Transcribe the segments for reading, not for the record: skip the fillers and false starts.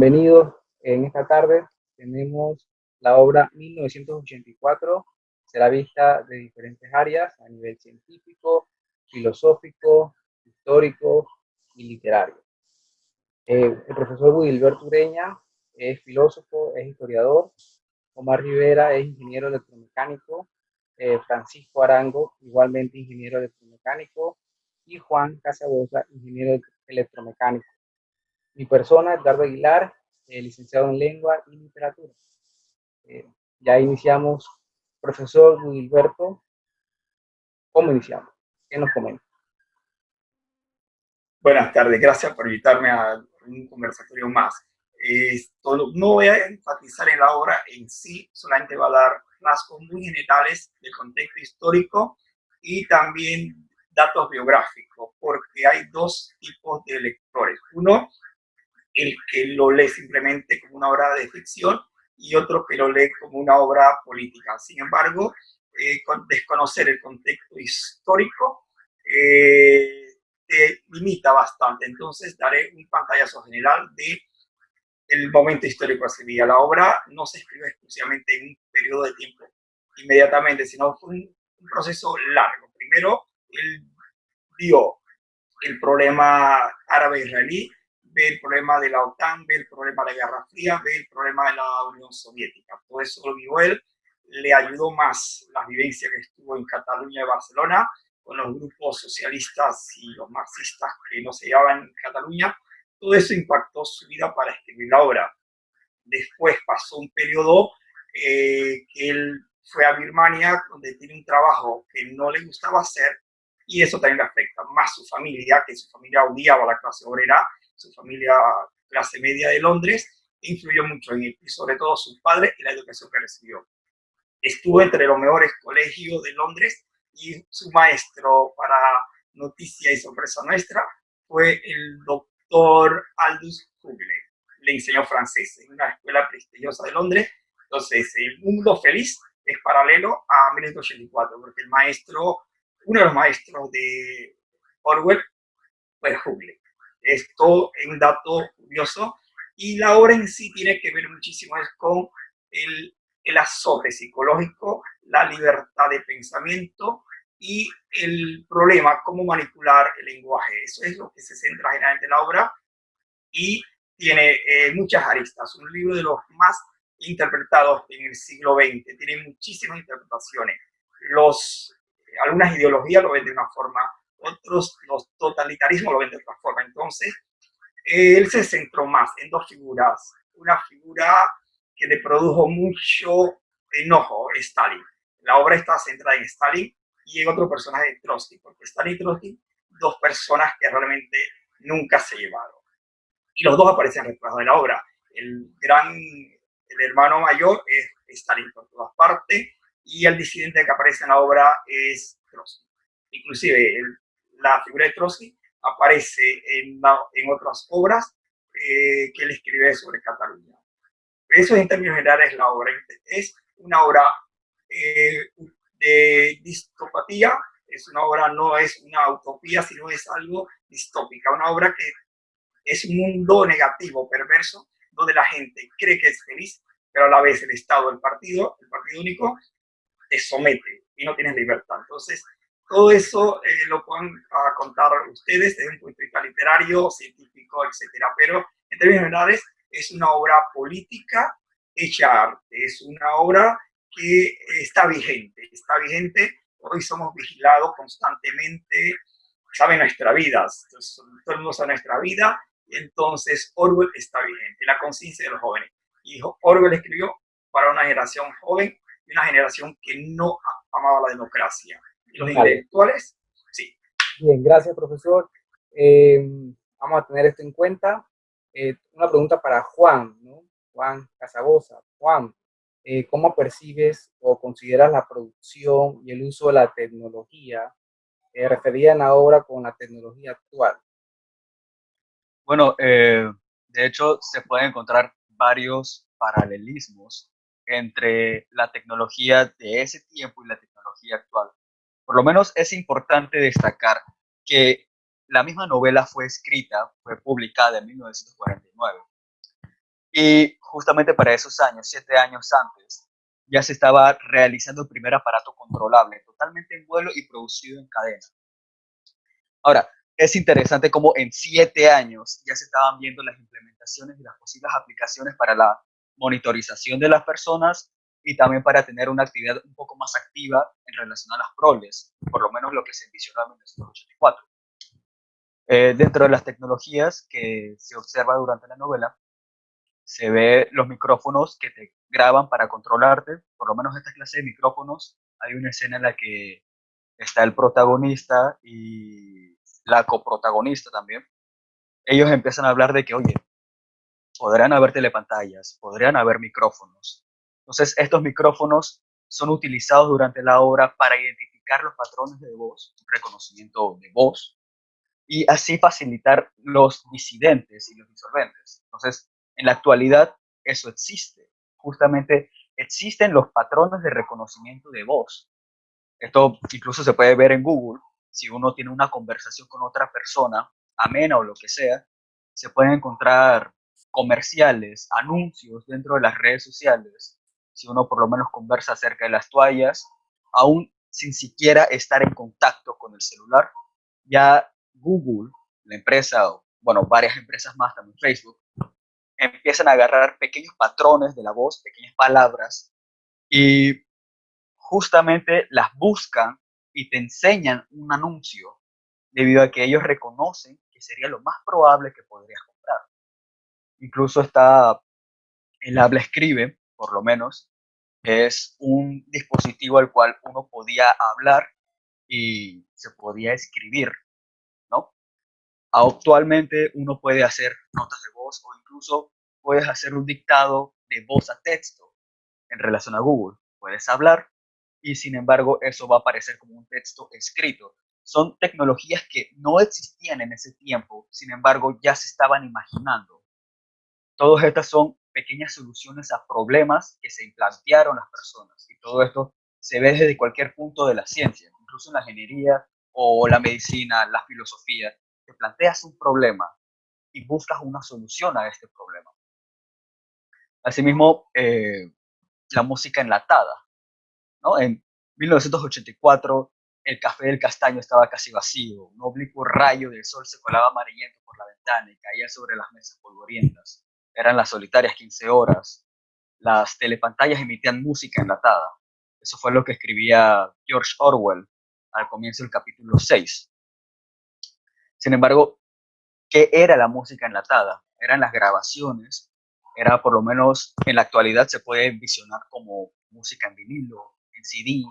Bienvenidos. En esta tarde tenemos la obra 1984. Será vista de diferentes áreas a nivel científico, filosófico, histórico y literario. El profesor Wilberto Ureña es filósofo, es historiador. Omar Rivera es ingeniero electromecánico. Francisco Arango, igualmente ingeniero electromecánico. Y Juan Casabosa, ingeniero electromecánico. Mi persona, Edgardo Aguilar, licenciado en Lengua y Literatura. Eh, ya iniciamos. Profesor Gilberto, ¿cómo iniciamos? ¿Qué nos comenta? Buenas tardes, gracias por invitarme a un conversatorio más. No voy a enfatizar en la obra en sí, solamente va a dar rasgos muy generales del contexto histórico y también datos biográficos, porque hay dos tipos de lectores. Uno, el que lo lee simplemente como una obra de ficción y otro que lo lee como una obra política. Sin embargo, desconocer el contexto histórico te limita bastante. Entonces, daré un pantallazo general de el momento histórico que se vivía. La obra no se escribió exclusivamente en un periodo de tiempo inmediatamente, sino fue un proceso largo. Primero, él vio el problema árabe-israelí, ve el problema de la OTAN, ve el problema de la Guerra Fría, ve el problema de la Unión Soviética. Todo eso lo vio él, le ayudó más la vivencia que estuvo en Cataluña y Barcelona, con los grupos socialistas y los marxistas que no se llevaban en Cataluña. Todo eso impactó su vida para escribir la obra. Después pasó un periodo que él fue a Birmania, donde tiene un trabajo que no le gustaba hacer, y eso también le afecta más su familia, que su familia odiaba a la clase obrera, su familia clase media de Londres, influyó mucho en él, y sobre todo su padre y la educación que recibió. Estuvo entre los mejores colegios de Londres y su maestro, para noticia y sorpresa nuestra, fue el doctor Aldous Huxley. Le enseñó francés en una escuela prestigiosa de Londres. Entonces, el mundo feliz es paralelo a 1984, porque el maestro, uno de los maestros de Orwell, fue Huxley. Esto es un dato curioso, y la obra en sí tiene que ver muchísimo con el, el azote psicológico, la libertad de pensamiento y el problema, cómo manipular el lenguaje. Eso es lo que se centra generalmente en la obra, y tiene muchas aristas. Un libro de los más interpretados en el siglo XX, tiene muchísimas interpretaciones. Algunas ideologías lo ven de una forma, otros, los totalitarismos lo ven de otra forma. Entonces, él se centró más en dos figuras. Una figura que le produjo mucho enojo, Stalin. La obra está centrada en Stalin y en otro personaje de Trotsky, porque Stalin y Trotsky, dos personas que realmente nunca se llevaron. Y los dos aparecen reflejados en la obra. El hermano mayor es Stalin por todas partes, y el disidente que aparece en la obra es Trotsky. Inclusive la figura de Trotsky aparece en otras obras que él escribe sobre Cataluña. Eso en términos generales la obra. Es una obra de distopatía, es una obra, no es una utopía, sino es algo distópica, una obra que es un mundo negativo, perverso, donde la gente cree que es feliz, pero a la vez el Estado, el partido único, te somete y no tienes libertad. Entonces, todo eso lo pueden contar ustedes desde un punto de vista literario, científico, etcétera. Pero en términos generales, es una obra política hecha arte, es una obra que está vigente, está vigente. Hoy somos vigilados constantemente, sabe nuestra vida, entonces, todo el mundo sabe nuestra vida, y entonces Orwell está vigente, la conciencia de los jóvenes. Y Orwell escribió para una generación joven y una generación que no amaba la democracia. Y los Vale. intelectuales, sí. Bien, gracias, profesor. Eh, Vamos a tener esto en cuenta. Una pregunta para Juan, ¿no? Juan Casabosa. Juan, ¿cómo percibes o consideras la producción y el uso de la tecnología referida en la obra con la tecnología actual? Bueno, de hecho, se pueden encontrar varios paralelismos entre la tecnología de ese tiempo y la tecnología actual. Por lo menos es importante destacar que la misma novela fue escrita, fue publicada en 1949. Y justamente para esos años, 7 años antes, ya se estaba realizando el primer aparato controlable, totalmente en vuelo y producido en cadena. Ahora, es interesante cómo en 7 años ya se estaban viendo las implementaciones y las posibles aplicaciones para la monitorización de las personas y también para tener una actividad un poco más activa en relación a las proles, por lo menos lo que se envisionó en 1984. Dentro de las tecnologías que se observa durante la novela, se ve los micrófonos que te graban para controlarte, por lo menos esta clase de micrófonos. Hay una escena en la que está el protagonista y la coprotagonista también. Ellos empiezan a hablar de que, oye, podrán haber telepantallas, podrían haber micrófonos. Entonces, estos micrófonos son utilizados durante la obra para identificar los patrones de voz, reconocimiento de voz, y así facilitar los disidentes y los disolventes. Entonces, en la actualidad, eso existe. Justamente existen los patrones de reconocimiento de voz. Esto incluso se puede ver en Google. Si uno tiene una conversación con otra persona, amena o lo que sea, se pueden encontrar comerciales, anuncios dentro de las redes sociales. Si uno por lo menos conversa acerca de las toallas, aún sin siquiera estar en contacto con el celular, ya Google, la empresa, o bueno, varias empresas más, también Facebook, empiezan a agarrar pequeños patrones de la voz, pequeñas palabras, y justamente las buscan y te enseñan un anuncio debido a que ellos reconocen que sería lo más probable que podrías comprar. Incluso está el habla escribe, por lo menos, es un dispositivo al cual uno podía hablar y se podía escribir, ¿no? Actualmente uno puede hacer notas de voz o incluso puedes hacer un dictado de voz a texto en relación a Google. Puedes hablar y sin embargo eso va a aparecer como un texto escrito. Son tecnologías que no existían en ese tiempo, sin embargo ya se estaban imaginando. Todas estas son pequeñas soluciones a problemas que se plantearon las personas y todo esto se ve desde cualquier punto de la ciencia, incluso en la ingeniería o la medicina, la filosofía. Te planteas un problema y buscas una solución a este problema. Asimismo, la música enlatada, ¿no? En 1984, el café del castaño estaba casi vacío. Un oblicuo rayo del sol se colaba amarillento por la ventana y caía sobre las mesas polvorientas. Eran las solitarias 15 horas. Las telepantallas emitían música enlatada. Eso fue lo que escribía George Orwell al comienzo del capítulo 6. Sin embargo, ¿qué era la música enlatada? Eran las grabaciones. Era, por lo menos en la actualidad, se puede visionar como música en vinilo, en CD,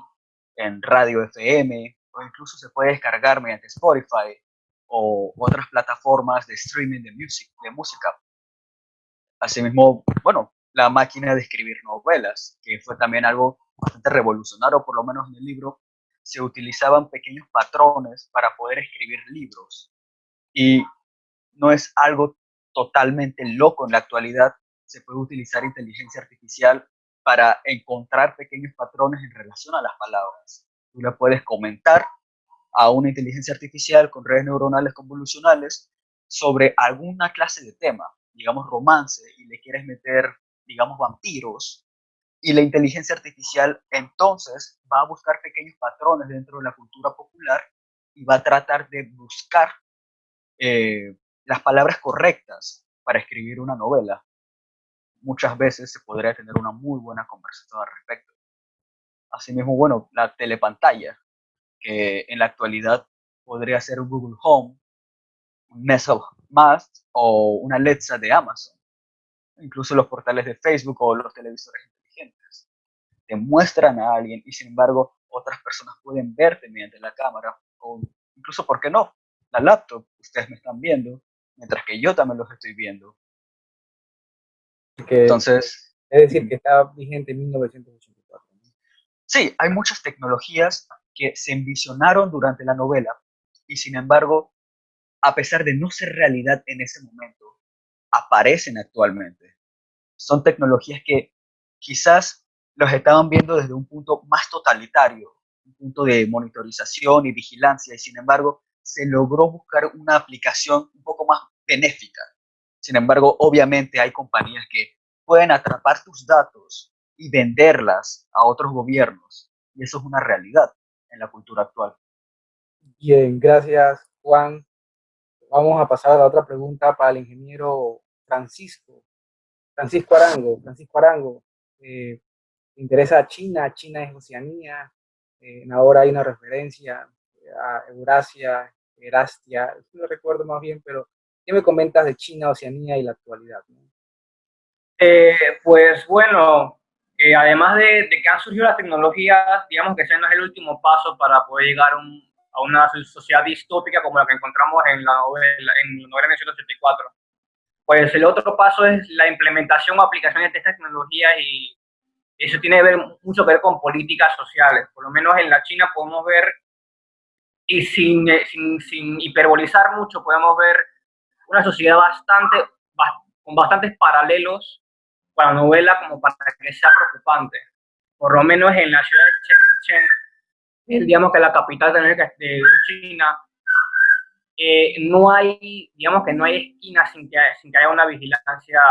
en radio FM, o incluso se puede descargar mediante Spotify o otras plataformas de streaming de música. Asimismo, bueno, la máquina de escribir novelas, que fue también algo bastante revolucionario, por lo menos en el libro, se utilizaban pequeños patrones para poder escribir libros. Y no es algo totalmente loco en la actualidad. Se puede utilizar inteligencia artificial para encontrar pequeños patrones en relación a las palabras. Tú le puedes comentar a una inteligencia artificial con redes neuronales convolucionales sobre alguna clase de tema, digamos romance, y le quieres meter, digamos, vampiros, y la inteligencia artificial entonces va a buscar pequeños patrones dentro de la cultura popular y va a tratar de buscar las palabras correctas para escribir una novela. Muchas veces se podría tener una muy buena conversación al respecto. Asimismo, bueno, la telepantalla, que en la actualidad podría ser un Google Home, un Nest Mast o una Alexa de Amazon. Incluso los portales de Facebook o los televisores inteligentes te muestran a alguien y sin embargo otras personas pueden verte mediante la cámara o incluso, ¿por qué no? La laptop, ustedes me están viendo, mientras que yo también los estoy viendo. Que, Entonces, es decir, que está vigente en 1984. ¿No? sí, hay muchas tecnologías que se envisionaron durante la novela y sin embargo, a pesar de no ser realidad en ese momento, aparecen actualmente. Son tecnologías que quizás los estaban viendo desde un punto más totalitario, un punto de monitorización y vigilancia, y sin embargo se logró buscar una aplicación un poco más benéfica. Sin embargo, obviamente hay compañías que pueden atrapar tus datos y venderlas a otros gobiernos. Y eso es una realidad en la cultura actual. Bien, gracias, Juan. Vamos a pasar a la otra pregunta para el ingeniero Francisco. Francisco Arango. Francisco Arango, ¿te interesa China? China es Oceanía. Ahora hay una referencia a Eurasia, Erastia, no recuerdo más bien, pero ¿qué me comentas de China, Oceanía y la actualidad, ¿no? Pues bueno, además de que han surgido las tecnologías, digamos que ese no es el último paso para poder llegar a una sociedad distópica como la que encontramos en la novela 1984. Pues el otro paso es la implementación o aplicaciones de estas tecnologías y eso tiene mucho que ver con políticas sociales. Por lo menos en la China podemos ver, y sin hiperbolizar mucho, podemos ver una sociedad con bastantes paralelos para la novela como para que sea preocupante. Por lo menos en la ciudad de Shenzhen, digamos que la capital de China, no hay, digamos que no hay esquina sin que haya una vigilancia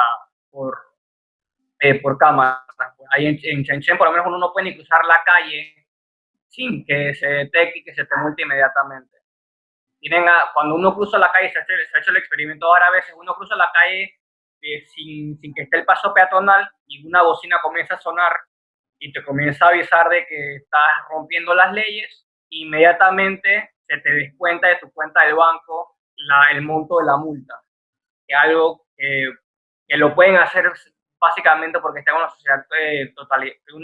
por, por cámara. Ahí en Shenzhen, por lo menos uno no puede ni cruzar la calle sin que se detecte y que se te multe inmediatamente. Cuando uno cruza la calle, se ha hecho el experimento ahora, a veces uno cruza la calle sin que esté el paso peatonal y una bocina comienza a sonar y te comienza a avisar de que estás rompiendo las leyes, inmediatamente se te descuenta de tu cuenta del banco el monto de la multa, que es algo que lo pueden hacer básicamente porque está en una sociedad,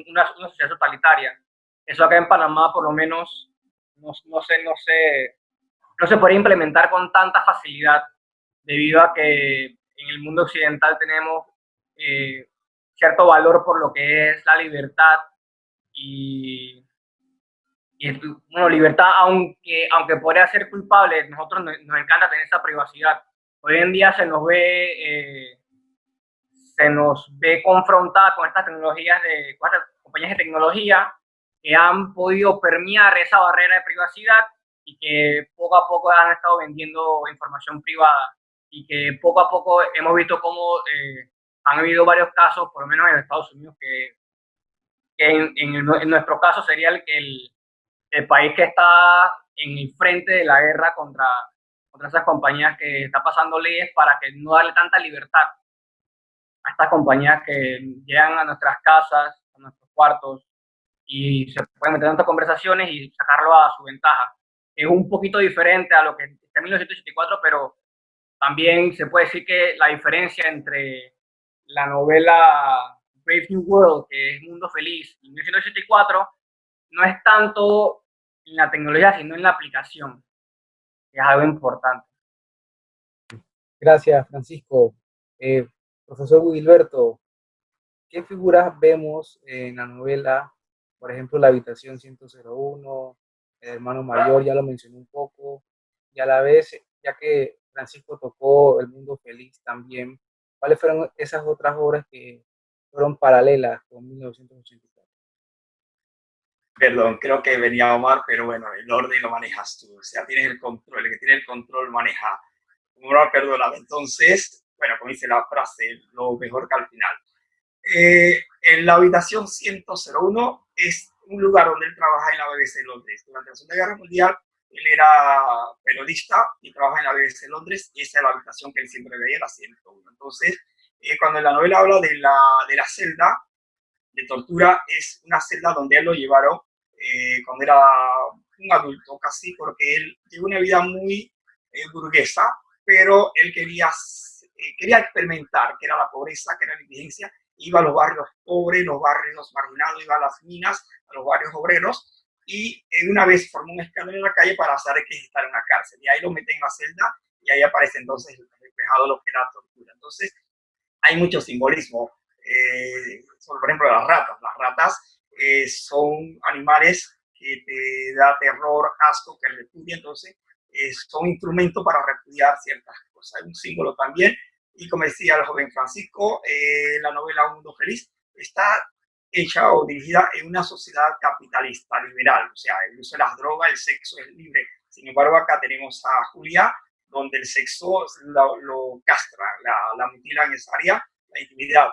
una sociedad totalitaria. Eso acá en Panamá por lo menos no se puede implementar con tanta facilidad debido a que en el mundo occidental tenemos cierto valor por lo que es la libertad y bueno, libertad, aunque podría ser culpable, nosotros nos encanta tener esa privacidad. Hoy en día se nos ve confrontada con estas con estas compañías de tecnología que han podido permear esa barrera de privacidad y que poco a poco han estado vendiendo información privada y que poco a poco hemos visto cómo han habido varios casos, por lo menos en Estados Unidos, que en nuestro caso sería el país que está en el frente de la guerra contra esas compañías que está pasando leyes para que no darle tanta libertad a estas compañías que llegan a nuestras casas, a nuestros cuartos y se pueden meter en estas conversaciones y sacarlo a su ventaja. Es un poquito diferente a lo que está en 1984, pero también se puede decir que la diferencia entre la novela Brave New World, que es Mundo Feliz, y 1984, no es tanto en la tecnología, sino en la aplicación, que es algo importante. Gracias, Francisco. Profesor Wilberto, ¿qué figuras vemos en la novela? Por ejemplo, la habitación 101, el hermano mayor, ya lo mencioné un poco, y a la vez, ya que Francisco tocó El Mundo Feliz también, ¿cuáles fueron esas otras obras que fueron paralelas con 1984? Perdón, creo que venía Omar, pero bueno, el orden lo manejas tú, o sea, tienes el control, el que tiene el control maneja. Omar, perdóname. Entonces, bueno, como dice la frase, lo mejor que al final. En la habitación 101 es un lugar donde él trabaja en la BBC de Londres. Durante la Segunda Guerra Mundial, él era periodista y trabaja en la BBC de Londres y esa es la habitación que él siempre veía, la 101. Entonces, cuando en la novela habla de la celda de tortura, es una celda donde él lo llevaron cuando era un adulto casi, porque él tuvo una vida muy burguesa, pero él quería experimentar qué era la pobreza, qué era la indigencia. Iba a los barrios pobres, los barrios marginados, iba a las minas, a los barrios obreros, y una vez formó un escándalo en la calle para saber qué es estar en una cárcel. Y ahí lo meten en la celda y ahí aparece entonces reflejado lo que era tortura. Entonces, hay mucho simbolismo. Sobre, por ejemplo, las ratas. Las ratas son animales que te da terror, asco, que repudia. Entonces, son instrumentos para repudiar ciertas cosas. Hay un símbolo también. Y como decía el joven Francisco, la novela Un Mundo Feliz está hecha o dirigida en una sociedad capitalista, liberal. O sea, el uso de las drogas, el sexo es libre. Sin embargo, acá tenemos a Julia, donde el sexo lo castra, la mutila en esa área, la intimidad.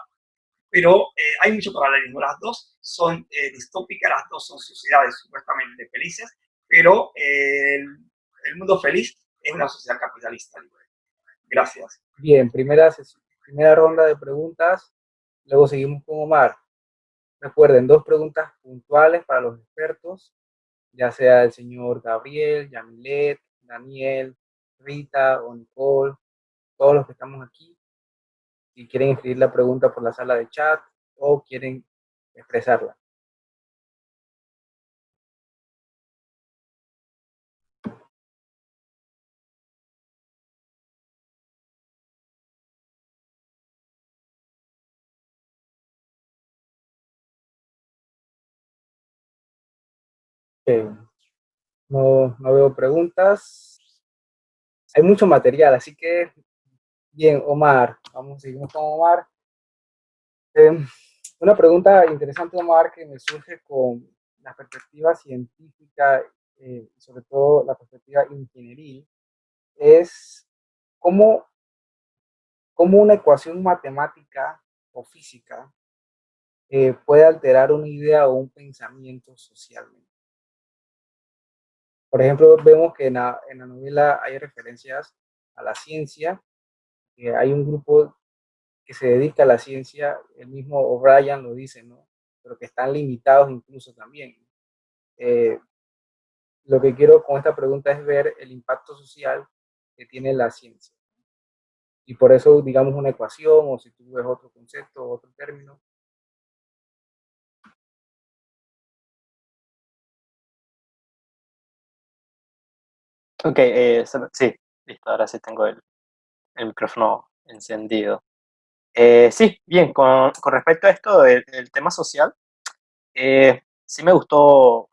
pero hay mucho paralelismo. Las dos son distópicas, las dos son sociedades supuestamente felices, pero el mundo feliz es una sociedad capitalista libre. Gracias. Bien, primera ronda de preguntas, luego seguimos con Omar. Recuerden, 2 preguntas puntuales para los expertos, ya sea el señor Gabriel, Yamilet, Daniel, Rita o Nicole, todos los que estamos aquí. Si quieren escribir la pregunta por la sala de chat o quieren expresarla. No veo preguntas. Hay mucho material, así que bien, Omar, seguimos con Omar. Una pregunta interesante, Omar, que me surge con la perspectiva científica, sobre todo la perspectiva ingenieril, es cómo, cómo una ecuación matemática o física puede alterar una idea o un pensamiento socialmente. Por ejemplo, vemos que en la novela hay referencias a la ciencia, que hay un grupo que se dedica a la ciencia, el mismo O'Brien lo dice, ¿no? Pero que están limitados incluso también. Eh, lo que quiero con esta pregunta es ver el impacto social que tiene la ciencia. Y por eso, digamos, una ecuación, o si tú ves otro concepto, otro término. Ok, sí, listo, ahora sí tengo el micrófono encendido. Sí, bien, con respecto a esto del tema social, sí me gustó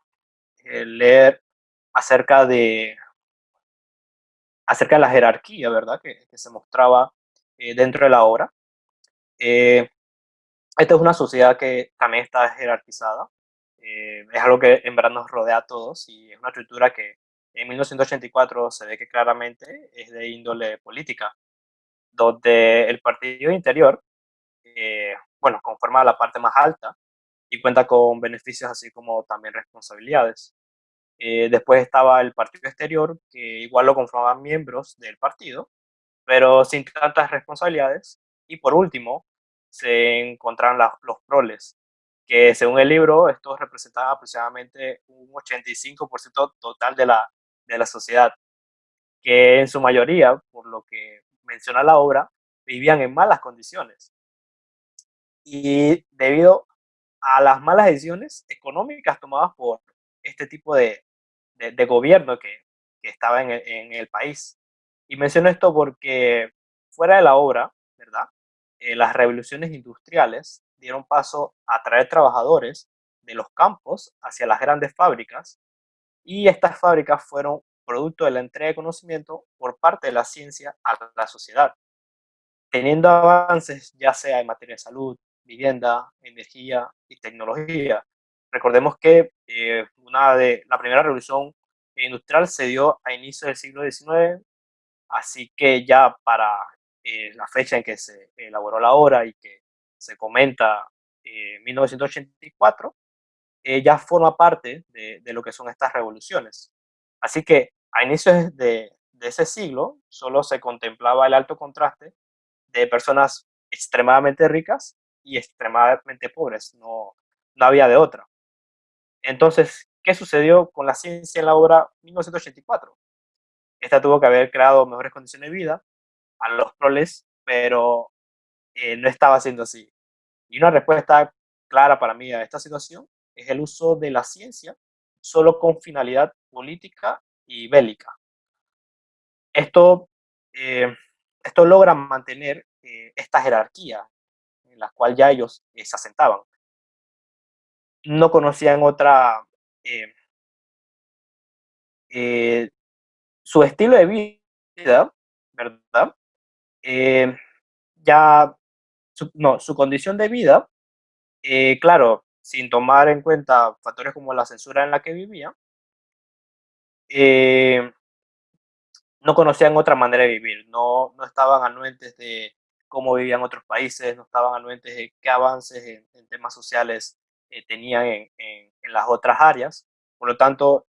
leer acerca acerca de la jerarquía, ¿verdad? Que se mostraba dentro de la obra. Eh, Esta es una sociedad que también está jerarquizada. Es algo que en verdad nos rodea a todos y es una estructura que en 1984 se ve que claramente es de índole política, donde el partido interior, bueno, conforma la parte más alta y cuenta con beneficios así como también responsabilidades. Después estaba el partido exterior, que igual lo conformaban miembros del partido, pero sin tantas responsabilidades. Y por último, se encontraron los proles, que según el libro, estos representaban aproximadamente un 85% total de la sociedad, que en su mayoría, por lo que menciona la obra, vivían en malas condiciones. Y debido a las malas decisiones económicas tomadas por este tipo de gobierno que estaba en el país. Y menciono esto porque fuera de la obra, ¿verdad? Las revoluciones industriales dieron paso a traer trabajadores de los campos hacia las grandes fábricas y estas fábricas fueron producto de la entrega de conocimiento por parte de la ciencia a la sociedad, teniendo avances ya sea en materia de salud, vivienda, energía y tecnología. Recordemos que la primera revolución industrial se dio a inicios del siglo XIX, así que ya para la fecha en que se elaboró la obra y que se comenta 1984, ya forma parte de lo que son estas revoluciones. Así que a inicios de ese siglo solo se contemplaba el alto contraste de personas extremadamente ricas y extremadamente pobres, no había de otra. Entonces, ¿qué sucedió con la ciencia en la obra 1984? Esta tuvo que haber creado mejores condiciones de vida a los proles, pero no estaba siendo así. Y una respuesta clara para mí a esta situación es el uso de la ciencia solo con finalidad política y bélica. Esto, eh, esto logra mantener esta jerarquía en la cual ya ellos se asentaban. No conocían otra, eh, eh, su estilo de vida, ¿verdad? Eh, ya, no, su condición de vida, claro, sin tomar en cuenta factores como la censura en la que vivían, eh, no conocían otra manera de vivir, no estaban anuentes cómo vivían otros países, no estaban anuentes de qué avances en temas sociales tenían en las otras áreas. Por lo tanto,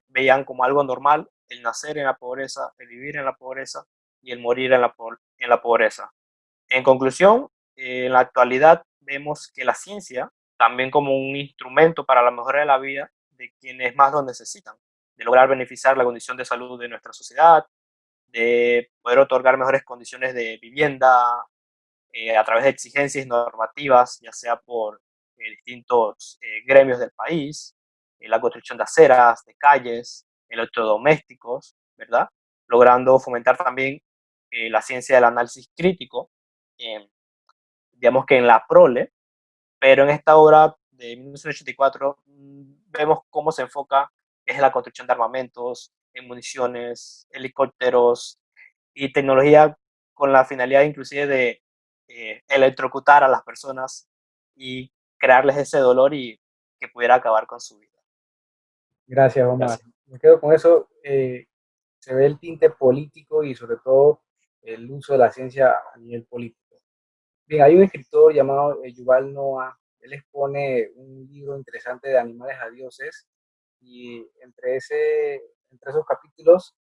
veían como algo normal el nacer en la pobreza, el vivir en la pobreza y el morir en la pobreza. En conclusión, en la actualidad vemos que la ciencia, también como un instrumento para la mejora de la vida de quienes más lo necesitan, de lograr beneficiar la condición de salud de nuestra sociedad, de poder otorgar mejores condiciones de vivienda a través de exigencias normativas, ya sea por distintos gremios del país, la construcción de aceras, de calles, electrodomésticos, ¿verdad? Logrando fomentar también la ciencia del análisis crítico, digamos que en la prole, pero en esta obra de 1984 vemos cómo se enfoca es la construcción de armamentos, en municiones, helicópteros y tecnología con la finalidad inclusive de electrocutar a las personas y crearles ese dolor y que pudiera acabar con su vida. Gracias, Omar. Gracias. Me quedo con eso. Se ve el tinte político y sobre todo el uso de la ciencia a nivel político. Bien, hay un escritor llamado Yuval Noah. Él expone un libro interesante de animales a dioses y entre esos capítulos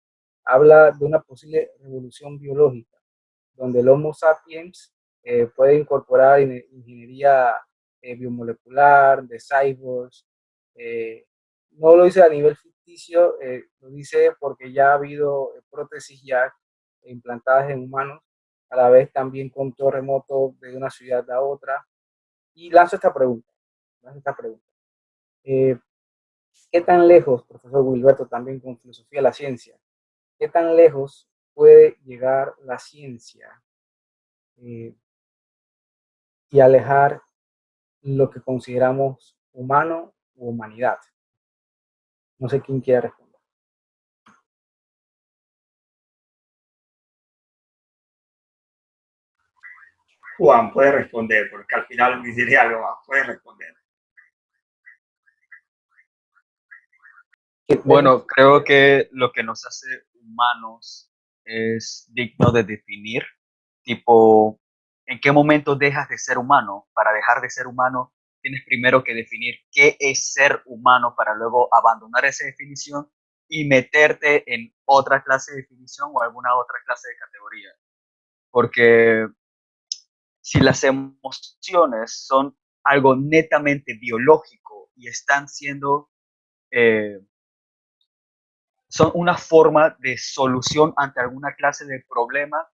habla de una posible revolución biológica, donde el Homo sapiens puede incorporar ingeniería biomolecular, de cyborgs. eh, no lo dice a nivel ficticio, lo dice porque ya ha habido prótesis ya implantadas en humanos, a la vez también control remoto de una ciudad a otra. Y lanzo esta pregunta. Eh, ¿Qué tan lejos, profesor Wilberto, también con filosofía de la ciencia, qué tan lejos puede llegar la ciencia eh, y alejar lo que consideramos humano u humanidad? No sé quién quiere responder. Juan, puede responder, porque al final me diré algo más. Puede responder. Bueno, creo que lo que nos hace humanos es digno de definir, tipo, ¿en qué momento dejas de ser humano? Para dejar de ser humano, tienes primero que definir qué es ser humano para luego abandonar esa definición y meterte en otra clase de definición o alguna otra clase de categoría. Porque si las emociones son algo netamente biológico y están siendo eh, son una forma de solución ante alguna clase de problema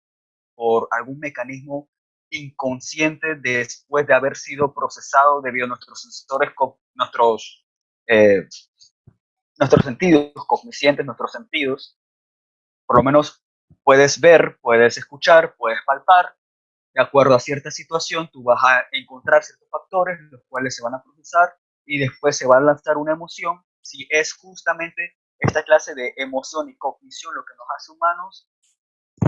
por algún mecanismo inconsciente después de haber sido procesado debido a nuestros sensores, eh, nuestros sentidos cognoscientes, nuestros sentidos. Por lo menos puedes ver, puedes escuchar, puedes palpar. De acuerdo a cierta situación, tú vas a encontrar ciertos factores, los cuales se van a procesar y después se va a lanzar una emoción. Si es justamente esta clase de emoción y cognición lo que nos hace humanos,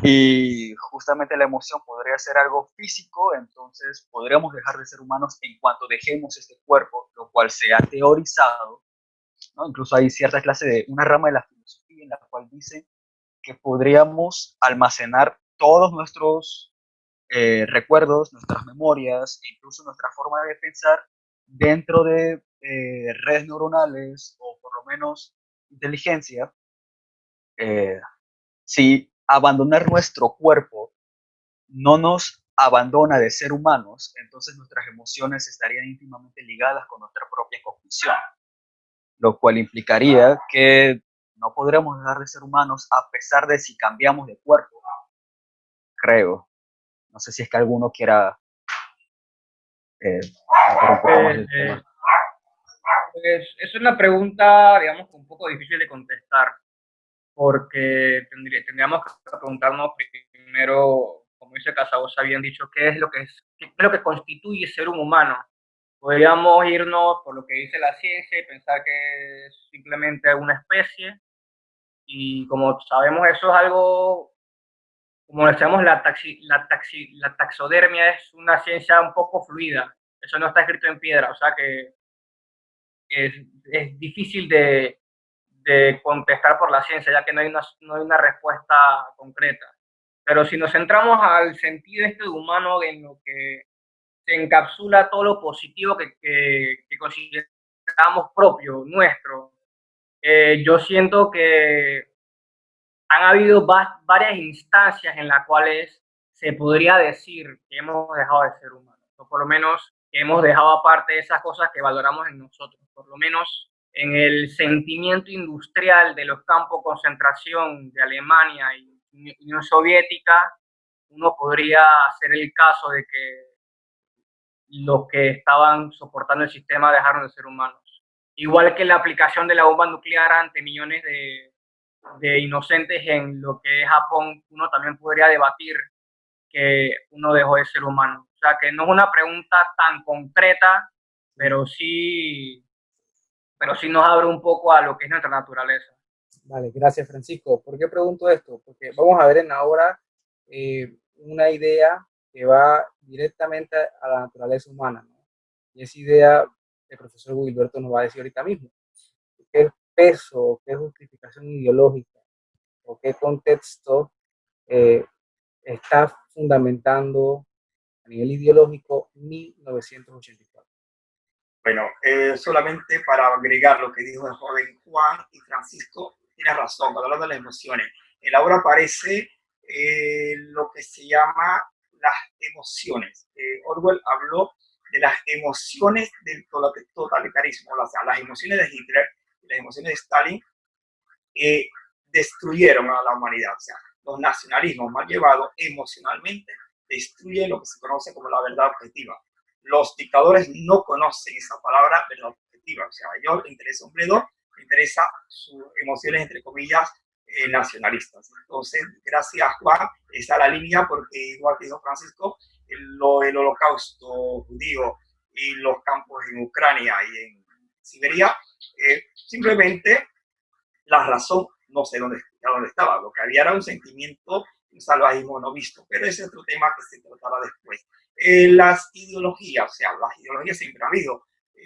y justamente la emoción podría ser algo físico, entonces podríamos dejar de ser humanos en cuanto dejemos este cuerpo, lo cual se ha teorizado, ¿no? Incluso hay cierta clase de una rama de la filosofía en la cual dice que podríamos almacenar todos nuestros recuerdos, nuestras memorias e incluso nuestra forma de pensar dentro de redes neuronales o por lo menos inteligencia. Si abandonar nuestro cuerpo no nos abandona de ser humanos, entonces nuestras emociones estarían íntimamente ligadas con nuestra propia cognición, lo cual implicaría que no podremos dejar de ser humanos a pesar de si cambiamos de cuerpo, creo. No sé si es que alguno quiera meter un poco más del tema. Pues es una pregunta, digamos, un poco difícil de contestar, porque tendríamos que preguntarnos primero, como dice Casabosa, habían dicho, qué es lo que constituye ser un humano. Podríamos irnos por lo que dice la ciencia y pensar que es simplemente una especie, y como sabemos, eso es algo, como decíamos, la taxodermia es una ciencia un poco fluida, eso no está escrito en piedra, o sea que es, es difícil de contestar por la ciencia, ya que no hay una respuesta concreta. Pero si nos centramos al sentido este de humano, en lo que se encapsula todo lo positivo que consideramos propio, nuestro, yo siento que han habido varias instancias en las cuales se podría decir que hemos dejado de ser humanos, o por lo menos que hemos dejado aparte esas cosas que valoramos en nosotros, por lo menos en el sentimiento industrial de los campos de concentración de Alemania y Unión Soviética. Uno podría hacer el caso de que los que estaban soportando el sistema dejaron de ser humanos. Igual que la aplicación de la bomba nuclear ante millones de inocentes en lo que es Japón, uno también podría debatir que uno dejó de ser humano. O sea, que no es una pregunta tan concreta, pero sí, nos abre un poco a lo que es nuestra naturaleza. Vale, gracias Francisco. ¿Por qué pregunto esto? Porque vamos a ver en la obra una idea que va directamente a la naturaleza humana, ¿no? Y esa idea el profesor Gilberto nos va a decir ahorita mismo. ¿Qué peso, qué justificación ideológica o qué contexto está fundamentando a nivel ideológico 1984? Bueno, solamente para agregar lo que dijo el joven Juan y Francisco, tiene razón, cuando hablando de las emociones. En la obra aparece lo que se llama las emociones. Orwell habló de las emociones del totalitarismo, o sea, las emociones de Hitler y las emociones de Stalin destruyeron a la humanidad. O sea, los nacionalismos mal llevados emocionalmente destruyen lo que se conoce como la verdad objetiva. Los dictadores no conocen esa palabra verdad objetiva. O sea, a ellos les interesa un bledo, les interesa sus emociones, entre comillas, nacionalistas. Entonces, gracias Juan, esa es la línea, porque igual que dijo Francisco, el holocausto judío y los campos en Ucrania y en Siberia, simplemente la razón no sé dónde estaba, lo que había era un sentimiento, un salvajismo no visto, pero ese es otro tema que se tratará después. Las ideologías, o sea, las ideologías siempre han habido.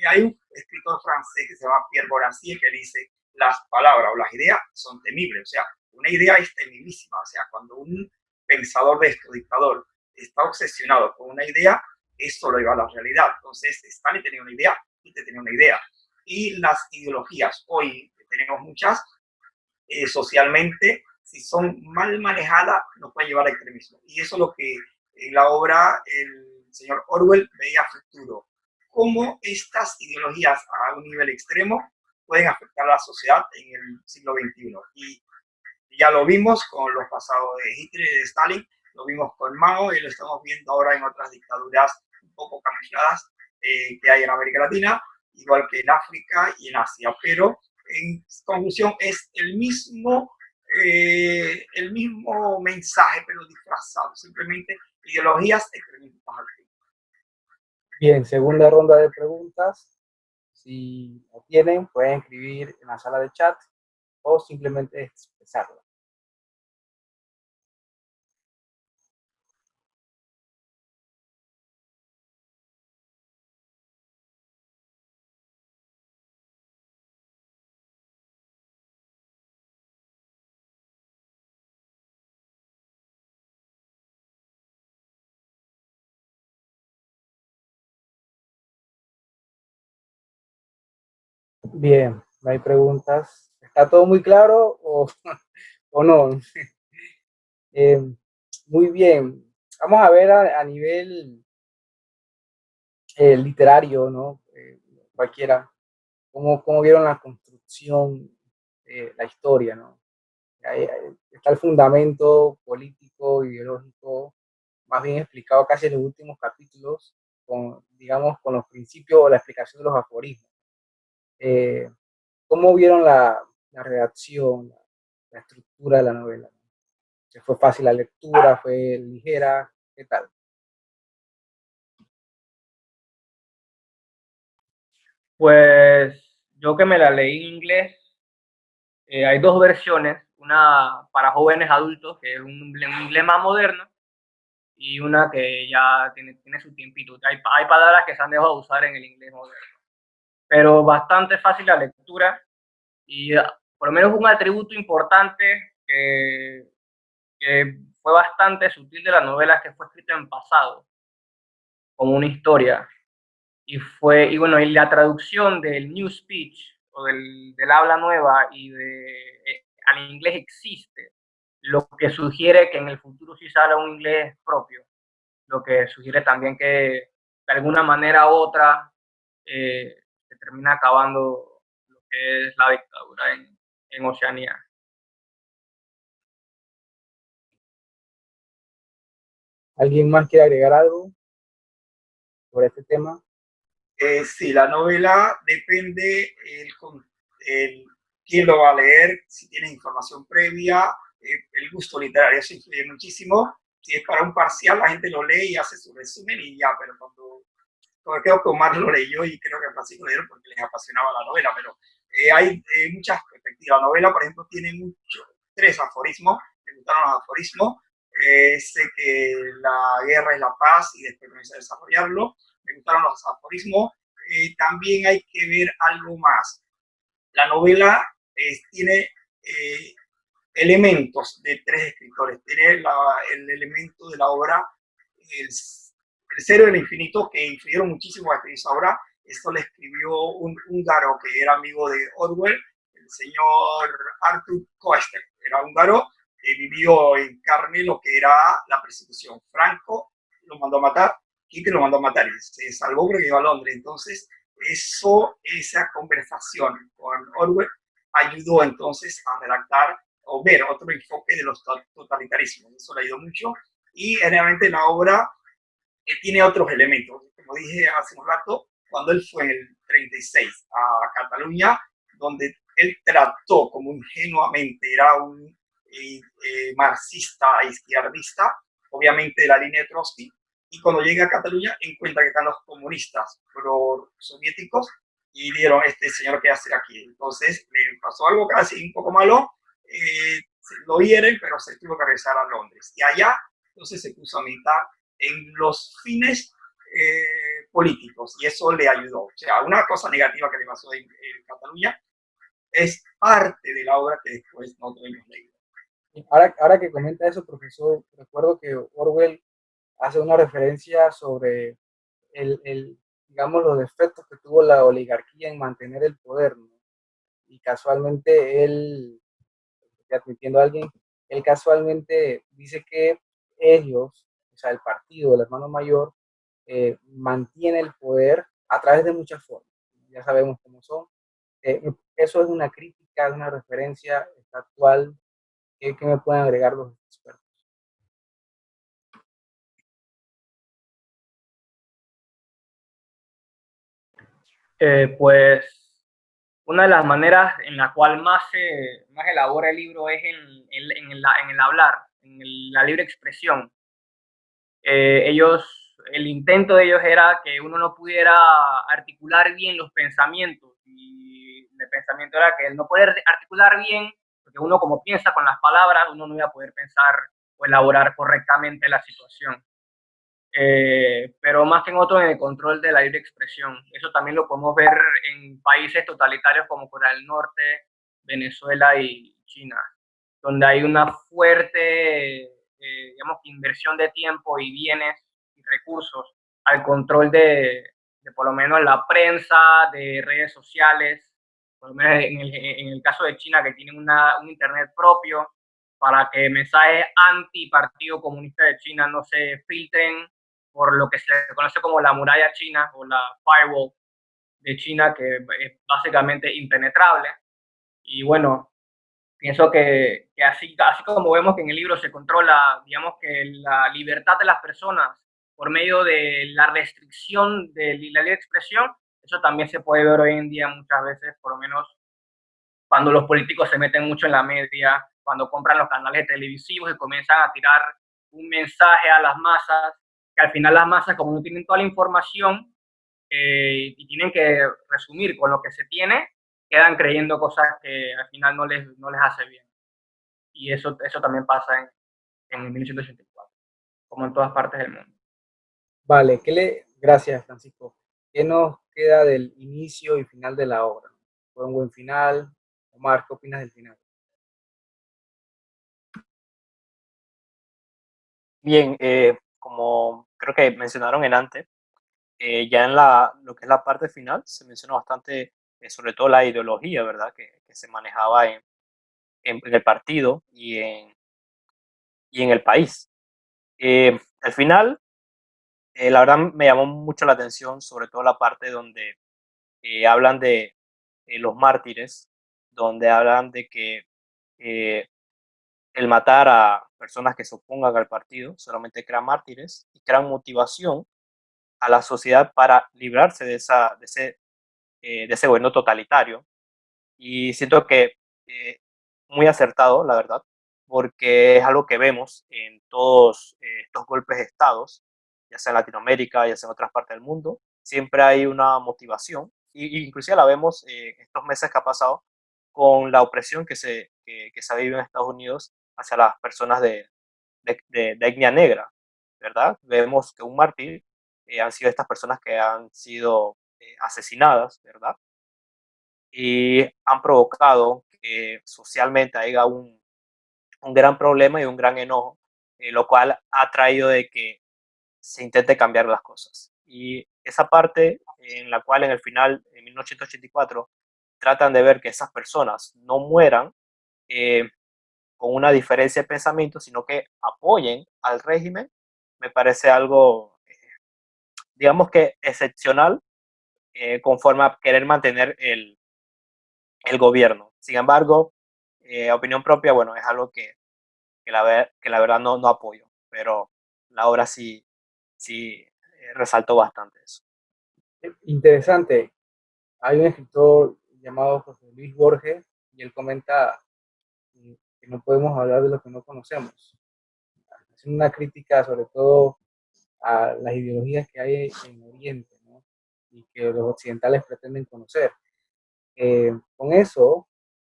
Hay un escritor francés que se llama Pierre Bourdieu que dice, las palabras o las ideas son temibles, o sea, una idea es temibilísima, o sea, cuando un pensador de esto, dictador, está obsesionado con una idea, eso lo lleva a la realidad. Entonces, Stalin tenía una idea, Hitler tenía una idea. Y las ideologías, hoy tenemos muchas, socialmente, si son mal manejadas, nos pueden llevar al extremismo. Y eso es lo que en la obra el señor Orwell veía a futuro. Cómo estas ideologías a un nivel extremo pueden afectar a la sociedad en el siglo XXI. Y ya lo vimos con los pasados de Hitler y de Stalin, lo vimos con Mao y lo estamos viendo ahora en otras dictaduras un poco camufladas que hay en América Latina, igual que en África y en Asia. Pero en conclusión es el mismo mensaje, pero disfrazado, simplemente ideologías extremistas al fin. Bien, segunda ronda de preguntas. Si la tienen, pueden escribir en la sala de chat o simplemente expresarla. Bien, no hay preguntas. ¿Está todo muy claro o no? Eh, muy bien. Vamos a ver a nivel literario, ¿no? Cualquiera, cómo vieron la construcción, la historia, ¿no? Ahí está el fundamento político, ideológico, más bien explicado casi en los últimos capítulos, digamos, con los principios o la explicación de los aforismos. ¿Cómo vieron la redacción, la estructura de la novela? ¿Se fue fácil la lectura? ¿Fue ligera? ¿Qué tal? Pues yo que me la leí en inglés, hay dos versiones, una para jóvenes adultos, que es un inglés más moderno, y una que ya tiene su tiempito. Hay palabras que se han dejado de usar en el inglés moderno, pero bastante fácil la lectura y por lo menos un atributo importante que fue bastante sutil de la novela es que fue escrita en pasado, como una historia. Y bueno, y la traducción del New Speech, o del habla nueva al inglés existe, lo que sugiere que en el futuro sí se habla un inglés propio, lo que sugiere también que de alguna manera u otra se termina acabando lo que es la dictadura en Oceanía. ¿Alguien más quiere agregar algo sobre este tema? Sí, la novela depende quién lo va a leer, si tienes información previa, el gusto literario eso influye muchísimo. Si es para un parcial, la gente lo lee y hace su resumen y ya, pero porque creo que Omar lo leyó y creo que Francisco lo leyeron porque les apasionaba la novela, pero hay muchas perspectivas. La novela, por ejemplo, tiene tres aforismos, me gustaron los aforismos. Sé que la guerra es la paz y después comienza a desarrollarlo. Me gustaron los aforismos. También hay que ver algo más. La novela tiene elementos de tres escritores. Tiene el elemento de la obra El Cero del Infinito, que influyeron muchísimo a escribir esa obra. Esto le escribió un húngaro que era amigo de Orwell, el señor Arthur Koestler. Era húngaro que vivió en carne lo que era la persecución. Franco lo mandó a matar, Hitler lo mandó a matar y se salvó porque iba a Londres. Entonces, esa conversación con Orwell ayudó entonces a redactar o ver otro enfoque de los totalitarismos. Eso le ayudó mucho. Y generalmente la obra tiene otros elementos. Como dije hace un rato, cuando él fue en el 36 a Cataluña, donde él trató como ingenuamente, era un marxista izquierdista, obviamente de la línea de Trotsky, y cuando llega a Cataluña encuentra que están los comunistas pro-soviéticos y dieron, este señor, ¿qué hace aquí? Entonces le pasó algo casi un poco malo, lo hieren, pero se tuvo que regresar a Londres. Y allá, entonces se puso a militar en los fines políticos y eso le ayudó. O sea, una cosa negativa que le pasó en Cataluña es parte de la obra que después no hemos leído. Ahora que comenta eso, profesor, recuerdo que Orwell hace una referencia sobre digamos, los defectos que tuvo la oligarquía en mantener el poder, ¿no? Y casualmente él, admitiendo a alguien, él casualmente dice que ellos, o sea, el partido, el hermano mayor, mantiene el poder a través de muchas formas. Ya sabemos cómo son. Eso es una crítica, es una referencia actual. ¿Qué me pueden agregar los expertos? Pues una de las maneras en la cual más elabora el libro es en el hablar, la libre expresión. El intento de ellos era que uno no pudiera articular bien los pensamientos, y el pensamiento era que el no poder articular bien, porque uno como piensa con las palabras, uno no iba a poder pensar o elaborar correctamente la situación. Pero más que en otro, en el control de la libre expresión. Eso también lo podemos ver en países totalitarios como Corea del Norte, Venezuela y China, donde hay una fuerte, digamos, inversión de tiempo y bienes y recursos al control de por lo menos la prensa, de redes sociales, por lo menos en el caso de China, que tienen un internet propio para que mensajes anti-partido comunista de China no se filtren por lo que se conoce como la muralla china o la firewall de China, que es básicamente impenetrable. Y bueno, pienso que así como vemos que en el libro se controla, digamos, que la libertad de las personas por medio de la restricción de la libre expresión, eso también se puede ver hoy en día muchas veces, por lo menos cuando los políticos se meten mucho en la media, cuando compran los canales televisivos y comienzan a tirar un mensaje a las masas, que al final las masas, como no tienen toda la información y tienen que resumir con lo que se tiene, quedan creyendo cosas que al final no les hace bien. Y eso también pasa en 1984, como en todas partes del mundo. Vale, gracias, Francisco. ¿Qué nos queda del inicio y final de la obra? ¿Fue un buen final? Omar, ¿qué opinas del final? Bien, como creo que mencionaron en antes, ya en lo que es la parte final se menciona bastante, sobre todo la ideología, ¿verdad? Que se manejaba en el partido y en el país. Al final, la verdad me llamó mucho la atención, sobre todo la parte donde hablan de los mártires, donde hablan de que eh, el matar a personas que se opongan al partido solamente crea mártires y crea motivación a la sociedad para librarse de ese gobierno totalitario. Y siento que muy acertado, la verdad, porque es algo que vemos en todos estos golpes de estados, ya sea en Latinoamérica, ya sea en otras partes del mundo, siempre hay una motivación, y inclusive la vemos estos meses que ha pasado con la opresión que se ha vivido en Estados Unidos hacia las personas de etnia negra, ¿verdad? Vemos que un mártir han sido estas personas que han sido asesinadas, ¿verdad? Y han provocado que socialmente haya un gran problema y un gran enojo, lo cual ha traído de que se intente cambiar las cosas. Y esa parte en la cual en el final, en 1984, tratan de ver que esas personas no mueran eh, con una diferencia de pensamiento, sino que apoyen al régimen, me parece algo, digamos que excepcional, conforme a querer mantener el gobierno. Sin embargo, a opinión propia, bueno, es algo que la verdad no apoyo, pero la obra sí resaltó bastante eso. Interesante. Hay un escritor llamado José Luis Borges y él comenta que no podemos hablar de lo que no conocemos. Es una crítica sobre todo a las ideologías que hay en Oriente, ¿no? Y que los occidentales pretenden conocer. Con eso,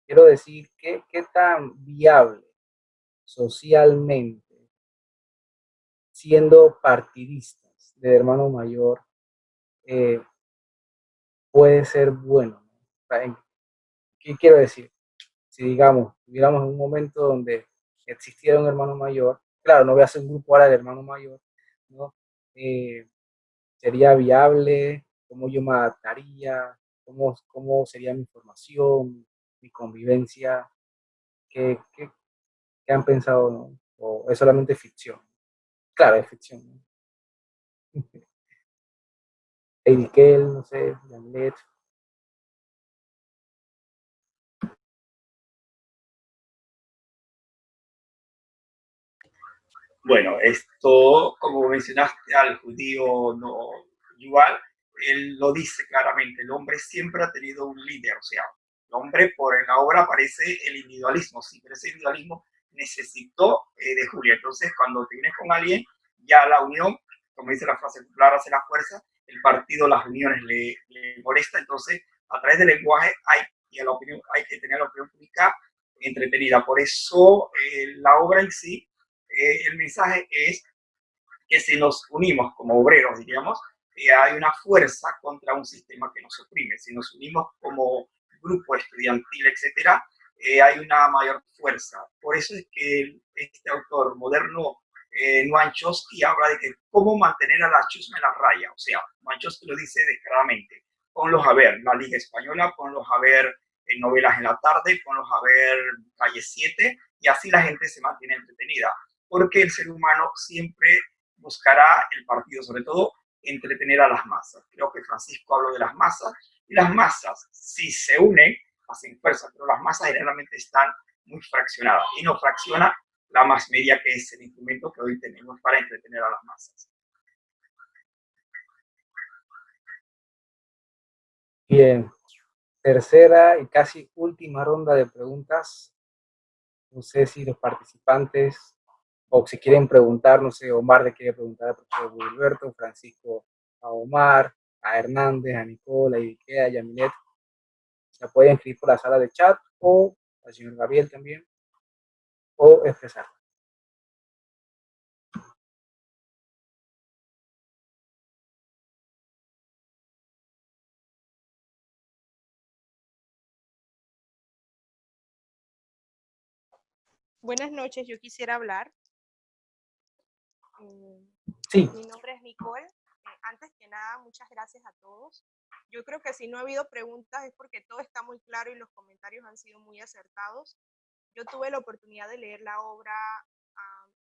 quiero decir qué tan viable socialmente, siendo partidistas de hermano mayor, eh, puede ser bueno, ¿no? ¿Qué quiero decir? Si digamos, tuviéramos un momento donde existiera un hermano mayor, claro, no voy a hacer un grupo ahora de hermano mayor, ¿no? Eh, ¿Sería viable? ¿Cómo yo me adaptaría? ¿Cómo sería mi formación, mi convivencia? ¿Qué han pensado, no? ¿O es solamente ficción? Claro, es ficción, ¿no? Heidi Kell, no sé, Hamlet. Bueno, esto, como mencionaste al judío no igual, él lo dice claramente, el hombre siempre ha tenido un líder, o sea, el hombre por en la obra aparece el individualismo, sí, pero ese individualismo necesitó de Julia. Entonces, cuando te vienes con alguien, ya la unión, como dice la frase popular, hace la fuerza, el partido, las uniones le molesta, entonces, a través del lenguaje hay que tener la opinión pública entretenida. Por eso, la obra en sí el mensaje es que si nos unimos como obreros, diríamos, hay una fuerza contra un sistema que nos oprime. Si nos unimos como grupo estudiantil, etcétera, hay una mayor fuerza. Por eso es que este autor moderno, Noam Chomsky, habla de que cómo mantener a la chusma en la raya. O sea, Noam Chomsky lo dice descaradamente. Ponlos a ver la Liga Española, ponlos a ver novelas en la tarde, ponlos a ver Calle 7, y así la gente se mantiene entretenida porque el ser humano siempre buscará el partido, sobre todo entretener a las masas. Creo que Francisco habló de las masas, y las masas, si se unen, hacen fuerza, pero las masas generalmente están muy fraccionadas, y no fracciona la más media, que es el instrumento que hoy tenemos para entretener a las masas. Bien, tercera y casi última ronda de preguntas. No sé si los participantes, o si quieren preguntar, no sé, Omar le quiere preguntar al profesor Gilberto, Francisco a Omar, a Hernández, a Nicola, a Ikea, a Yamilet. Se pueden escribir por la sala de chat o al señor Gabriel también, o expresar. Buenas noches, yo quisiera hablar. Sí. Mi nombre es Nicole. Antes que nada, muchas gracias a todos. Yo creo que si no ha habido preguntas es porque todo está muy claro y los comentarios han sido muy acertados. Yo tuve la oportunidad de leer la obra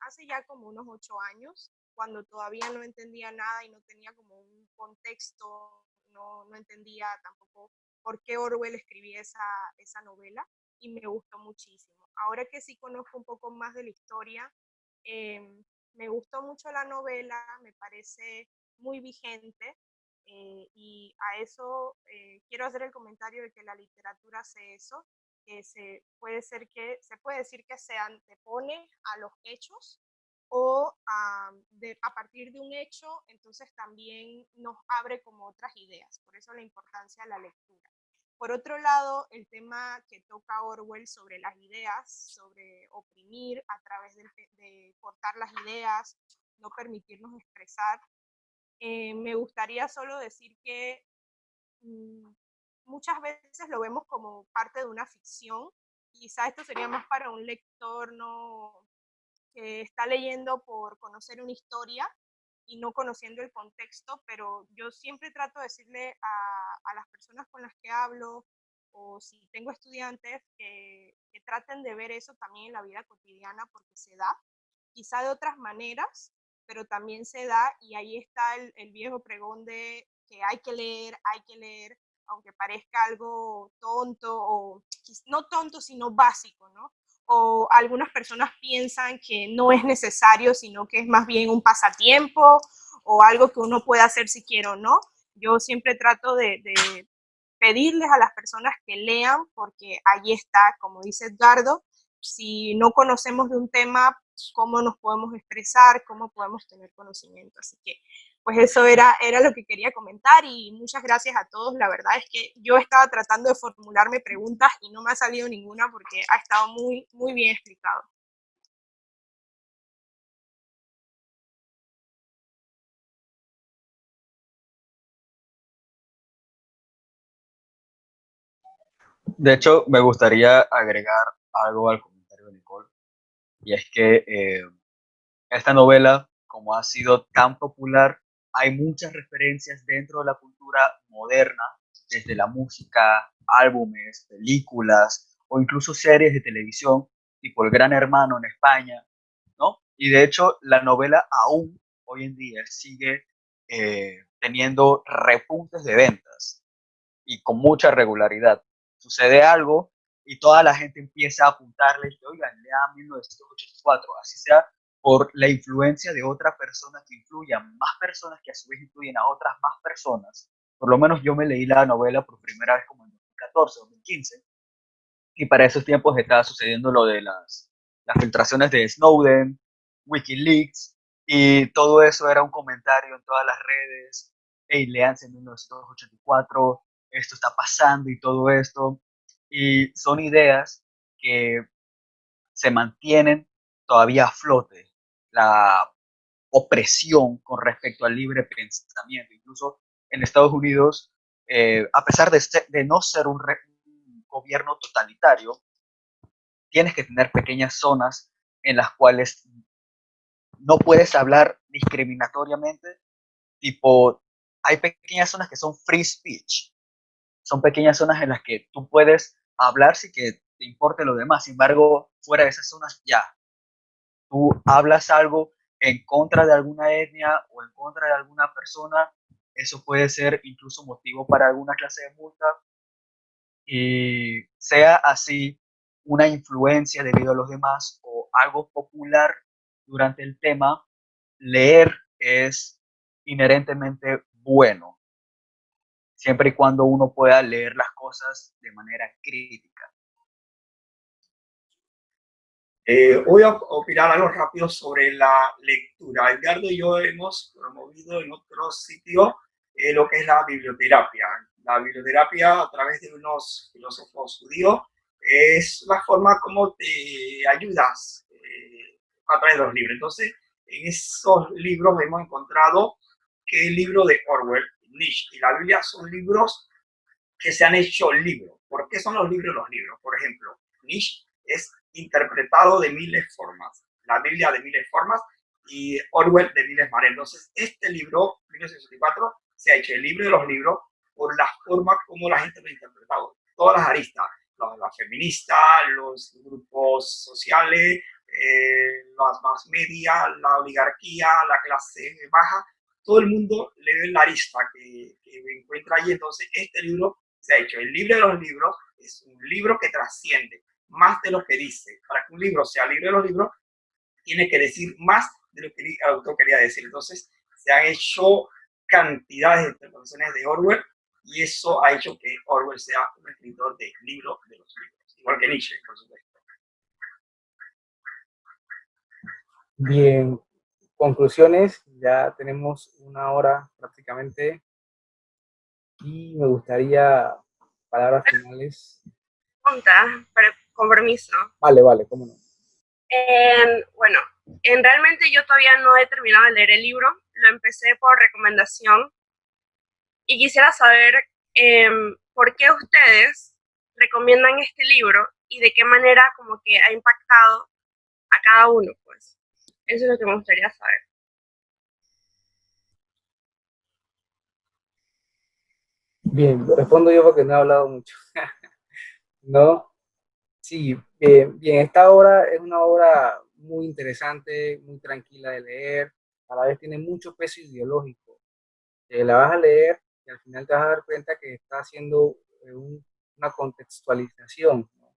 hace ya como unos 8 años, cuando todavía no entendía nada y no tenía como un contexto, no entendía tampoco por qué Orwell escribía esa novela y me gustó muchísimo. Ahora que sí conozco un poco más de la historia, me gustó mucho la novela, me parece muy vigente y a eso quiero hacer el comentario de que la literatura hace eso, que se puede decir que se antepone a los hechos o a partir de un hecho, entonces también nos abre como otras ideas, por eso la importancia de la lectura. Por otro lado, el tema que toca Orwell sobre las ideas, sobre oprimir a través de cortar las ideas, no permitirnos expresar, me gustaría solo decir que muchas veces lo vemos como parte de una ficción. Quizá esto sería más para un lector no que está leyendo por conocer una historia y no conociendo el contexto, pero yo siempre trato de decirle a las personas con las que hablo o si tengo estudiantes que traten de ver eso también en la vida cotidiana porque se da, quizá de otras maneras, pero también se da y ahí está el viejo pregón de que hay que leer, aunque parezca algo tonto o no tonto, sino básico, ¿no? O algunas personas piensan que no es necesario, sino que es más bien un pasatiempo o algo que uno puede hacer si quiere o no. Yo siempre trato de pedirles a las personas que lean, porque ahí está, como dice Edgardo, si no conocemos de un tema, cómo nos podemos expresar, cómo podemos tener conocimiento. Así que, pues eso era lo que quería comentar y muchas gracias a todos. La verdad es que yo estaba tratando de formularme preguntas y no me ha salido ninguna porque ha estado muy, muy bien explicado. De hecho, me gustaría agregar algo al comentario de Nicole, y es que esta novela, como ha sido tan popular, hay muchas referencias dentro de la cultura moderna, desde la música, álbumes, películas o incluso series de televisión, tipo El Gran Hermano en España, ¿no? Y de hecho, la novela aún hoy en día sigue teniendo repuntes de ventas y con mucha regularidad. Sucede algo y toda la gente empieza a apuntarle, oigan, lean 1984, así sea por la influencia de otra persona que influya más personas que a su vez influyen a otras más personas. Por lo menos yo me leí la novela por primera vez como en 2014, 2015, y para esos tiempos estaba sucediendo lo de las filtraciones de Snowden, Wikileaks, y todo eso era un comentario en todas las redes, hey, leanse en 1984, esto está pasando y todo esto, y son ideas que se mantienen todavía a flote, la opresión con respecto al libre pensamiento, incluso en Estados Unidos, a pesar de no ser un gobierno totalitario, tienes que tener pequeñas zonas en las cuales no puedes hablar discriminatoriamente, tipo, hay pequeñas zonas que son free speech, son pequeñas zonas en las que tú puedes hablar sin que te importe lo demás, sin embargo, fuera de esas zonas ya, tú hablas algo en contra de alguna etnia o en contra de alguna persona, eso puede ser incluso motivo para alguna clase de multa, y sea así una influencia debido a los demás o algo popular durante el tema, leer es inherentemente bueno, siempre y cuando uno pueda leer las cosas de manera crítica. Voy a opinar algo rápido sobre la lectura. Edgardo y yo hemos promovido en otro sitio lo que es la biblioterapia. La biblioterapia a través de unos filósofos judíos es la forma como te ayudas a través de los libros. Entonces, en esos libros hemos encontrado que el libro de Orwell, Nietzsche y la Biblia son libros que se han hecho libros. ¿Por qué son los libros los libros? Por ejemplo, Nietzsche es interpretado de miles de formas, la Biblia de miles de formas, y Orwell de Miles Mares. Entonces, este libro, 1984, se ha hecho el libro de los libros por la forma como la gente lo ha interpretado. Todas las aristas, las feministas, los grupos sociales, las más media, la oligarquía, la clase baja, todo el mundo le ve la arista que encuentra allí. Entonces, este libro se ha hecho el libro de los libros, es un libro que trasciende más de lo que dice. Para que un libro sea libro de los libros, tiene que decir más de lo que el autor quería decir. Entonces, se han hecho cantidades de interpretaciones de Orwell y eso ha hecho que Orwell sea un escritor de libro de los libros, igual que Nietzsche, por supuesto. Bien, conclusiones, ya tenemos una hora prácticamente y me gustaría palabras finales. Pregunta, con permiso. Vale, vale, cómo no. Bueno, realmente yo todavía no he terminado de leer el libro, lo empecé por recomendación y quisiera saber por qué ustedes recomiendan este libro y de qué manera como que ha impactado a cada uno, pues. Eso es lo que me gustaría saber. Bien, respondo yo porque no he hablado mucho. No, sí, bien, esta obra es una obra muy interesante, muy tranquila de leer, a la vez tiene mucho peso ideológico. La vas a leer y al final te vas a dar cuenta que está haciendo una contextualización, ¿no?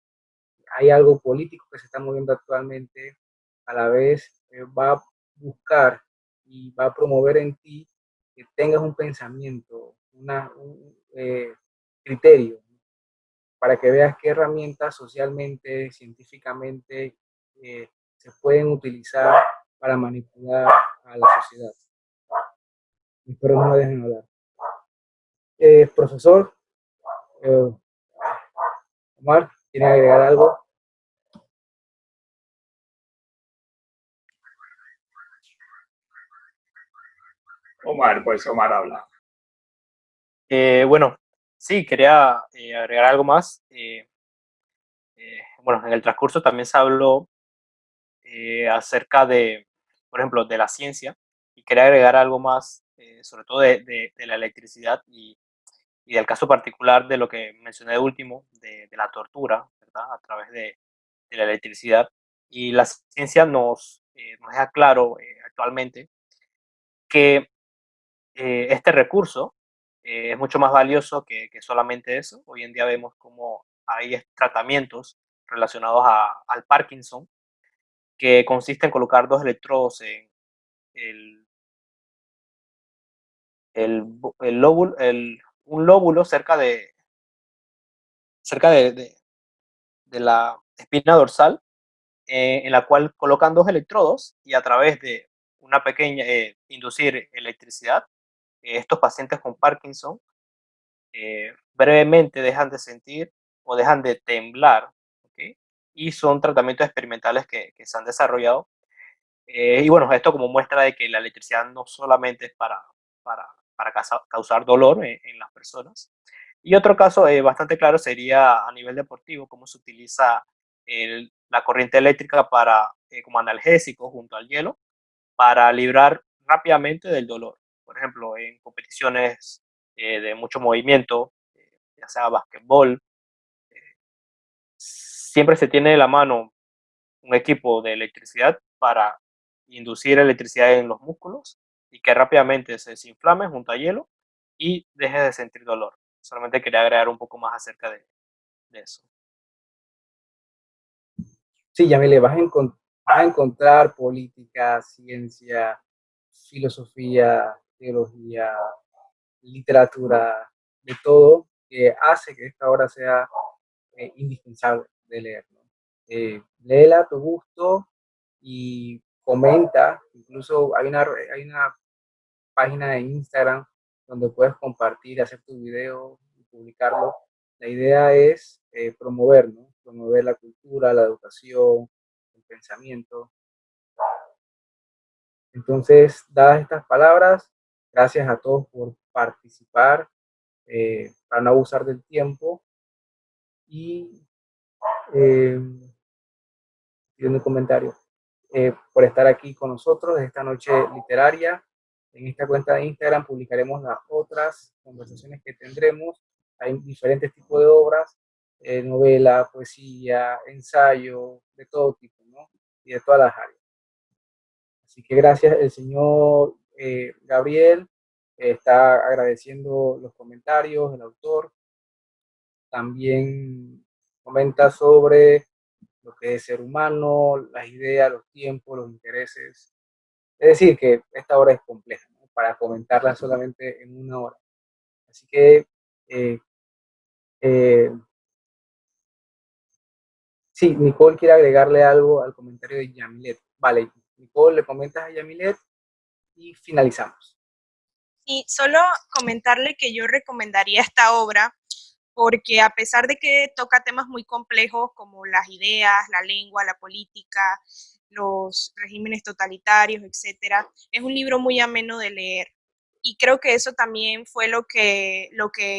Hay algo político que se está moviendo actualmente, a la vez va a buscar y va a promover en ti que tengas un pensamiento, un criterio, para que veas qué herramientas socialmente, científicamente se pueden utilizar para manipular a la sociedad. Espero no me dejen hablar. Profesor, eh, Omar, ¿quiere agregar algo? Omar, pues Omar habla. Bueno, sí, quería agregar algo más. Bueno, en el transcurso también se habló acerca de, por ejemplo, de la ciencia y quería agregar algo más, sobre todo de la electricidad y del caso particular de lo que mencioné de último, de la tortura, ¿verdad? A través de la electricidad. Y la ciencia nos deja claro actualmente que este recurso es mucho más valioso que solamente eso. Hoy en día vemos cómo hay tratamientos relacionados al Parkinson, que consiste en colocar dos electrodos en el, un lóbulo cerca de la espina dorsal, en la cual colocan dos electrodos y a través de una pequeña, inducir electricidad, estos pacientes con Parkinson brevemente dejan de sentir o dejan de temblar, ¿ok? Y son tratamientos experimentales que se han desarrollado. Y bueno, esto como muestra de que la electricidad no solamente es para causar dolor en las personas. Y otro caso bastante claro sería a nivel deportivo, cómo se utiliza la corriente eléctrica como analgésico junto al hielo para librar rápidamente del dolor. Por ejemplo, en competiciones de mucho movimiento, ya sea basquetbol, siempre se tiene de la mano un equipo de electricidad para inducir electricidad en los músculos y que rápidamente se desinflame junto a hielo y deje de sentir dolor. Solamente quería agregar un poco más acerca de eso. Sí, Yamile, vas a encontrar política, ciencia, filosofía, teología, literatura, de todo, que hace que esta obra sea indispensable de leer, ¿no? Léela a tu gusto y comenta, incluso hay una página de Instagram donde puedes compartir, hacer tu video y publicarlo. La idea es promover, ¿no? Promover la cultura, la educación, el pensamiento. Entonces, dadas estas palabras, gracias a todos por participar, para no abusar del tiempo y tiene un comentario. por estar aquí con nosotros en esta noche literaria. En esta cuenta de Instagram publicaremos las otras conversaciones que tendremos. Hay diferentes tipos de obras, novela, poesía, ensayo, de todo tipo, ¿no? Y de todas las áreas. Así que gracias, el señor Gabriel está agradeciendo los comentarios del autor. También comenta sobre lo que es ser humano, las ideas, los tiempos, los intereses. Es decir, que esta obra es compleja, ¿no? Para comentarla solamente en una hora. Así que, sí, Nicole quiere agregarle algo al comentario de Yamilet. Vale, Nicole, le comentas a Yamilet y finalizamos. Y solo comentarle que yo recomendaría esta obra porque a pesar de que toca temas muy complejos como las ideas, la lengua, la política, los regímenes totalitarios, etcétera, es un libro muy ameno de leer. Y creo que eso también fue lo que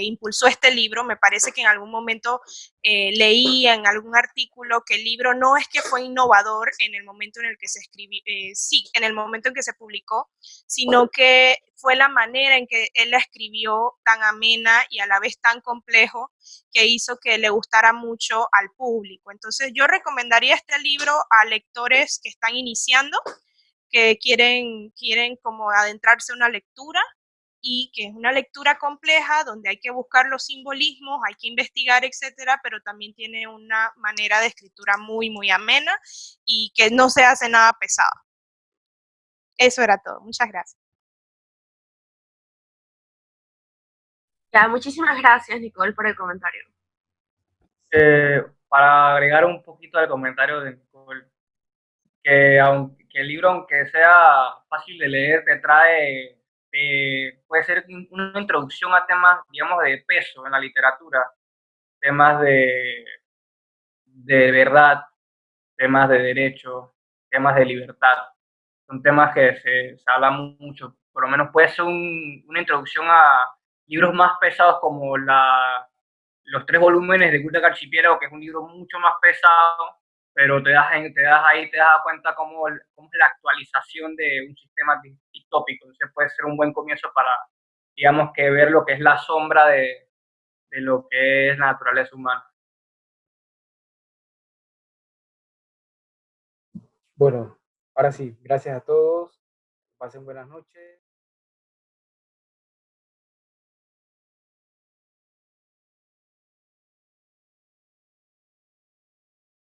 impulsó este libro. Me parece que en algún momento leí en algún artículo que el libro no es que fue innovador en el momento en el que se escribió, sí, en el momento en que se publicó, sino que fue la manera en que él la escribió tan amena y a la vez tan complejo que hizo que le gustara mucho al público. Entonces yo recomendaría este libro a lectores que están iniciando, que quieren como adentrarse en una lectura y que es una lectura compleja donde hay que buscar los simbolismos, hay que investigar, etcétera, pero también tiene una manera de escritura muy, muy amena y que no se hace nada pesado. Eso era todo. Muchas gracias. Ya, muchísimas gracias, Nicole, por el comentario. Para agregar un poquito al comentario de Nicole, que aunque el libro, aunque sea fácil de leer, te trae, puede ser una introducción a temas, digamos, de peso en la literatura, temas de verdad, temas de derecho, temas de libertad. Son temas que se hablan mucho. Por lo menos puede ser una introducción a libros más pesados como los 3 volúmenes de Gutenberg Archipiélago, que es un libro mucho más pesado, pero te das cuenta cómo es la actualización de un sistema distópico. Entonces puede ser un buen comienzo para, digamos, que ver lo que es la sombra de lo que es la naturaleza humana. Bueno, ahora sí, gracias a todos. Pasen buenas noches.